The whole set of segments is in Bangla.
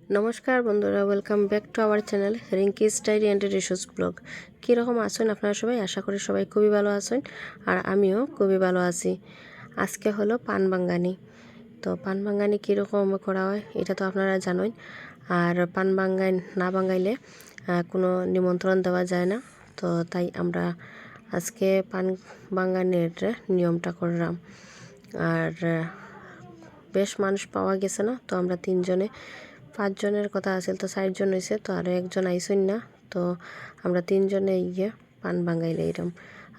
নমস্কার বন্ধুরা, welcome back to our channel Rinki's diary and resource blog. কীরকম আছেন আপনারা সবাই? আশা করি সবাই খুবই ভালো আছেন, আর আমিও খুবই ভালো আছি। আজকে হলো পান বাঙ্গানি। তো পান বাঙ্গানি কীরকম করা হয় এটা তো আপনারা জানেন। আর পান বাঙ্গাই না বাঙ্গাইলে কোনো নিমন্ত্রণ দেওয়া যায় না। তো তাই আমরা আজকে পান বাঙ্গানির নিয়মটা করলাম। আর বেশ মানুষ পাওয়া গেছে না, তো আমরা 5 জনের কথা আছে, তো 4 জন হয়েছে, তো আরও একজন আইসইন না। তো আমরা 3 জনে গিয়ে পান বাঙ্গাইলে এরম।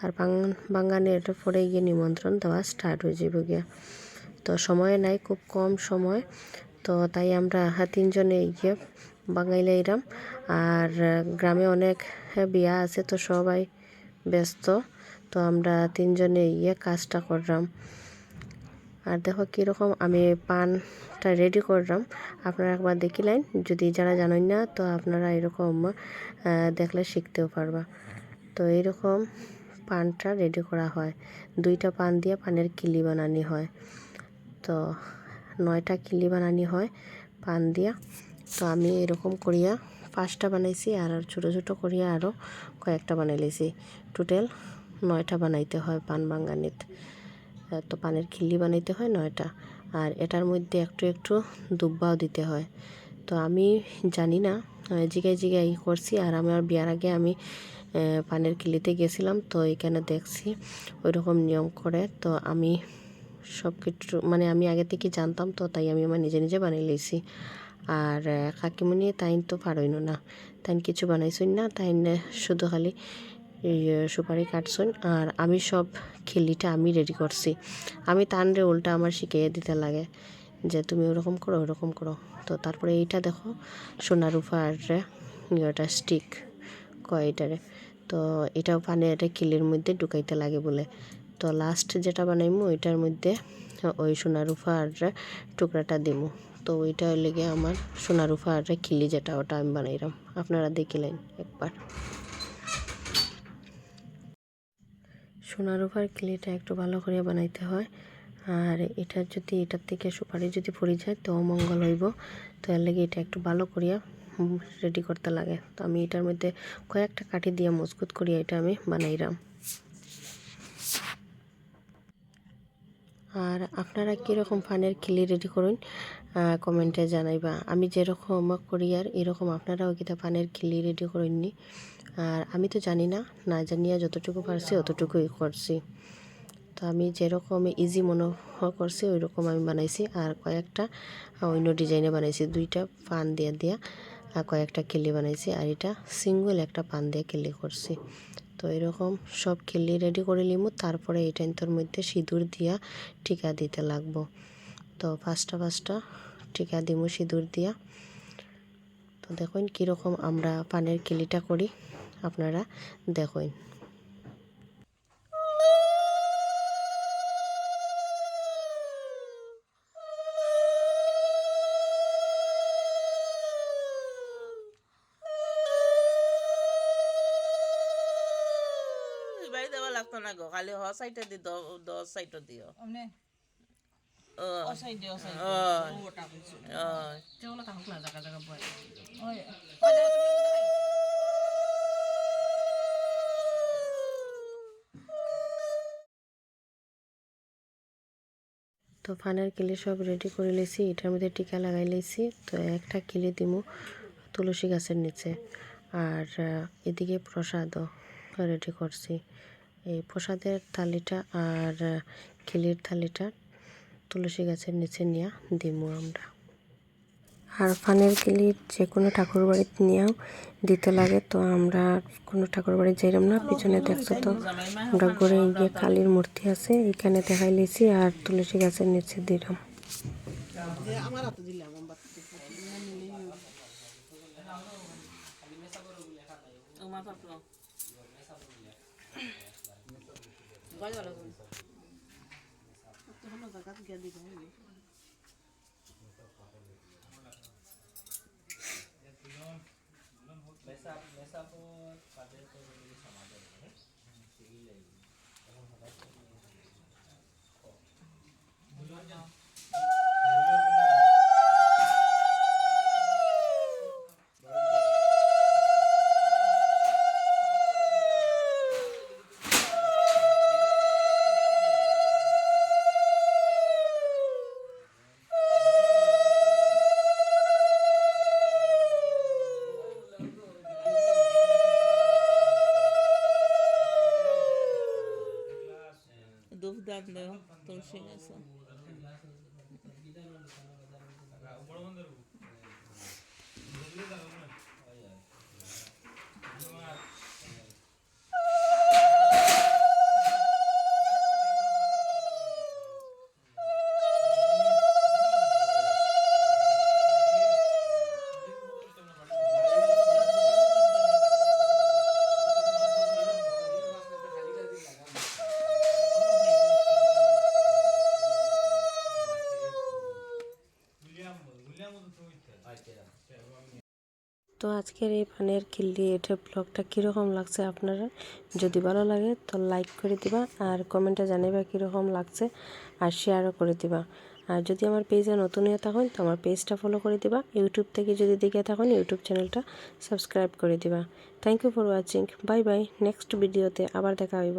আর পান বাঙ্গানের পরে গিয়ে নিমন্ত্রণ দেওয়া স্টার্ট হয়ে যাবে গিয়া। তো সময় নাই, খুব কম সময়, তো তাই আমরা 3 জনে গিয়ে বাঙ্গাইলে এরম। আর গ্রামে অনেক বিয়া আছে, তো সবাই ব্যস্ত, তো আমরা 3 জনে গিয়ে কাজটা করলাম। আর দেখো কীরকম আমি পানটা রেডি করলাম, আপনারা একবার দেখিলেন। যদি যারা জানেন না, তো আপনারা এরকম দেখলে শিখতেও পারবা। তো এইরকম পানটা রেডি করা হয়। 2টা পান দিয়ে পানের কিলি বানানি হয়। তো 9টা কিলি বানানি হয় পান দিয়া। তো আমি এরকম করিয়া 5টা বানাইছি, আর ছোটো ছোটো করিয়া আরও কয়েকটা বানাই লিছি। টোটাল 9টা বানাইতে হয় পান বাঙ্গানিতে। তো পানের খিল্লি বানাইতে হয় 9টা। আর এটার মধ্যে একটু একটু দুব্বাও দিতে হয়। তো আমি জানি না, জিগাই করছি। আর আমার বিয়ার আগে আমি পানের খিল্লিতে গেছিলাম, তো এখানে দেখছি ওইরকম নিয়ম করে। তো আমি সব কিছু আমি আগে থেকে জানতাম, তো তাই আমি আমার নিজে নিজে বানিয়ে লইছি। আর কাকিমণি তাইন তো পারইন না, তাইন কিছু বানাইছই না, তাইন শুধু খালি সুপারি কাটছুন। আর আমি সব খিল্লিটা আমি রেডি করছি। আমি তানরে উল্টা আমার শিখিয়ে দিতে লাগে যে তুমি ওরকম করো, ওরকম করো। তো তারপরে এইটা দেখো সোনা রূপার ইয়েটা স্টিক কয় এটারে। তো এটাও পানের খিল্লির মধ্যে ঢুকাইতে লাগে বলে। তো লাস্ট যেটা বানাইমু ওইটার মধ্যে ওই সোনা রূপার টুকরাটা দিমু। তো ওইটা লেগে আমার সোনা রূপার খিল্লি যেটা, ওটা আমি বানাইলাম। আপনারা দেখিলেন একবার। সোনা রূপার কিলিটা একটু ভালো করে বানাইতে হয়। আর এটা যদি এটার থেকে সুপারি যদি পড়ে যায় তো অমঙ্গল হইব। তো এর লাগে এটা একটু ভালো করিয়া রেডি করতে লাগে। তো আমি এটার মধ্যে কয়েকটা কাঠি দিয়ে মজবুত করিয়া এটা আমি বানাইলাম। আর আপনারা কীরকম পানের খিলি রেডি করুন কমেন্টে জানাইবা। আমি যেরকম করি আর এরকম আপনারাও কিতা পানের খিলি রেডি করেননি। আর আমি তো জানি না, না জানিয়া যতটুকু পারছি অতটুকুই করছি। তো আমি যেরকম ইজি মনে করছি ওই রকম আমি বানাইছি। আর কয়েকটা অন্য ডিজাইনে বানাইছি। 2টা পান দিয়া কয়েকটা খিল্লি বানাইছি। আর এটা সিঙ্গেল একটা পান দিয়ে খিল্লি করছি। তো এরকম সব খিল্লি রেডি করে নিমু। তারপরে এটা তোর মধ্যে সিঁদুর দিয়া টিকা দিতে লাগবো। তো পাঁচটা টিকা দিমু সিঁদুর দিয়া। তো দেখুন কীরকম আমরা পানের খিল্লিটা করি, আপনারা দেখুন। বাড়ি দেওয়া লাগতো না গো, খালি হ সাইডে দি দ সাইডে দিও। তো পানের কিলি সব রেডি করে লেছি, এটার মধ্যে টিকা লাগাই লেছি। তো একটা কিলি দিমু তুলসী গাছের নিচে। আর এদিকে প্রসাদও রেডি করছি। এই প্রসাদের থালিটা আর খিলির থালিটা তুলসী গাছের নিচে নিয়ে দিমু আমরা। আর পানের কিলি যে কোনো ঠাকুর বাড়িতে নিয়েও দিতে লাগে। তো আমরা কোনো ঠাকুর বাড়ি যাইলাম না, পিছনে দেখছো তো আমরা ঘরে গিয়ে কালীর মূর্তি আছে, এখানে দেখাই লিছি আর তুলসী গাছের নিচে দিলাম। বসে গেছে তো আজকের এই পানের খিল্লি এটা ব্লগটা কীরকম লাগছে আপনারা, যদি ভালো লাগে তো লাইক করে দিবা আর কমেন্টে জানাইবা কীরকম লাগছে আর শেয়ারও করে দিবা। আর যদি আমার পেজে নতুন হয়ে থাকেন তো আমার পেজটা ফলো করে দিবা, ইউটিউব থেকে যদি দেখে থাকেন ইউটিউব চ্যানেলটা সাবস্ক্রাইব করে দিবা। Thank you for watching, bye bye. Next ভিডিওতে আবার দেখা হইব।